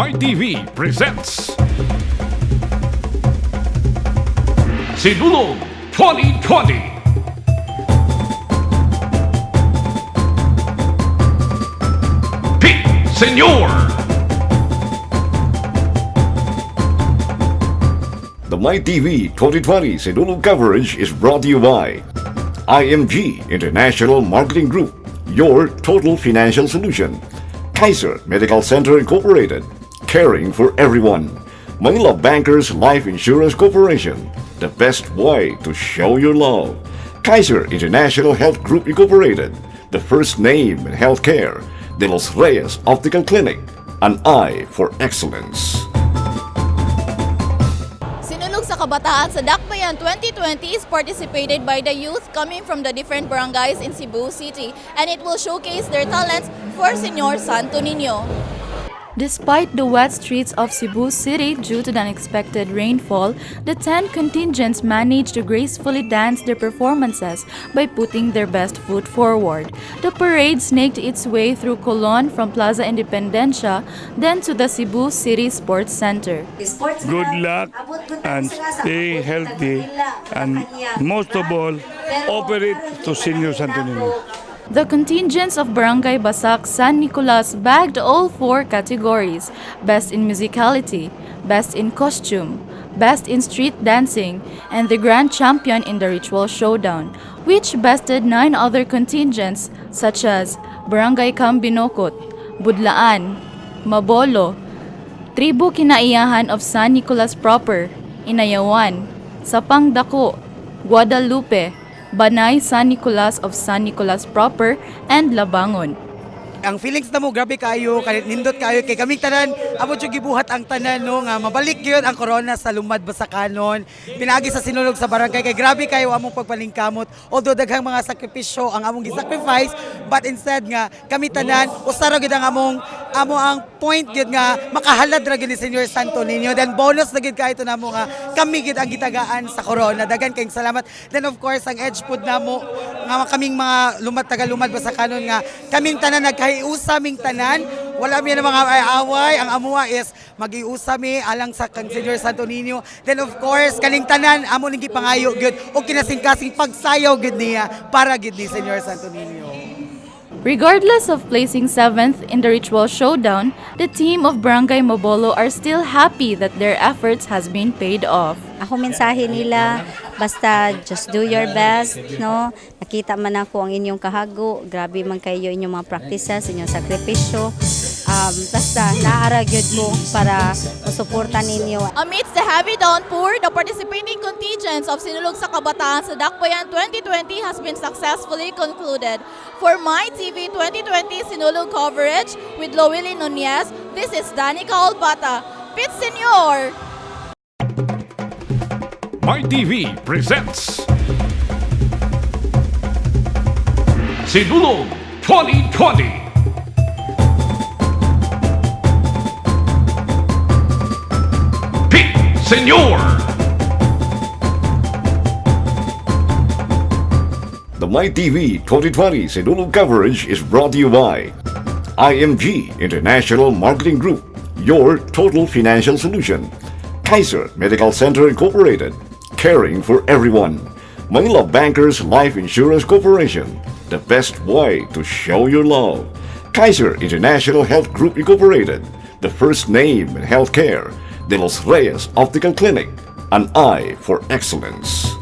My TV presents Sinulog 2020. Senor! The My TV 2020 Sinulog coverage is brought to you by IMG International Marketing Group, your total financial solution. Kaiser Medical Center Incorporated, caring for everyone. Manila Bankers Life Insurance Corporation, the best way to show your love. Kaiser International Health Group Incorporated, the first name in healthcare. De Los Reyes Optical Clinic, an eye for excellence. Sinulog sa Kabataan sa Dakbayan 2020 is participated by the youth coming from the different barangays in Cebu City, and it will showcase their talents for Senior Santo Niño. Despite the wet streets of Cebu City due to the unexpected rainfall, the 10 contingents managed to gracefully dance their performances by putting their best foot forward. The parade snaked its way through Colon from Plaza Independencia, then to the Cebu City Sports Center. Good luck and stay healthy, and most of all, offer it to Senior Santo Niño. The contingents of Barangay Basak San Nicolas bagged all 4 categories: Best in Musicality, Best in Costume, Best in Street Dancing, and the Grand Champion in the Ritual Showdown, which bested 9 other contingents such as Barangay Cambinokot, Budlaan, Mabolo, Tribu Kinaiyahan of San Nicolas Proper, Inayawan, Sapang Dako, Guadalupe, Banay San Nicolas of San Nicolas Proper, and Labangon. Ang feelings na mo, grabe kayo, kanit nindot kayo, kay kaming tanan, amo siya gibuhat ang tanan, no, nga mabalik yun ang corona sa lumad Basakanon, pinagi sa Sinulog sa barangay, kay grabe kayo among pagpalingkamot, although daghang mga sakripisyo ang among gisacrifice, but instead nga, kami tanan, usara gid ang amo ang point gid nga, makahalad ra gid ni Senior Santo Niño, then bonus na gid kayo namo nga, kami gid ang gitagaan sa corona, daghan kayong salamat, then of course, ang edge food namo, nga kaming mga taga-lumad Basakanon nga, kaming tanan nagkaiusaming tanan, wala mi na mga away, ang amuwa is mag-iusami alang sa kang Senior Santo Niño. Then of course, kaning tanan amo ning gipangayo gyud o kinasing-kasing pagsayaw gyud niya para gyud ni Senior Santo Niño. Regardless of placing 7th in the Ritual Showdown, the team of Barangay Mabolo are still happy that their efforts has been paid off. Ako mensahe nila, basta just do your best, no? Nakita man ako ang inyong kahago, grabe man kayo inyong mga practices, inyong sakripisyo. Basta naaragyod ko para masuportan ninyo. Amidst the heavy downpour, the participating contingents of Sinulog sa Kabataan sa Dakbayan 2020 has been successfully concluded. For My TV 2020 Sinulog coverage with Loeli Nunez, this is Danica Olbata. Pit Senor! My TV presents Sinulog 2020. Senor! The My TV 2020 Sinulog coverage is brought to you by IMG International Marketing Group, your total financial solution. Kaiser Medical Center Incorporated, caring for everyone. Manila Bankers Life Insurance Corporation, the best way to show your love. Kaiser International Health Group Incorporated, the first name in healthcare. De Los Reyes Optical Clinic, an eye for excellence.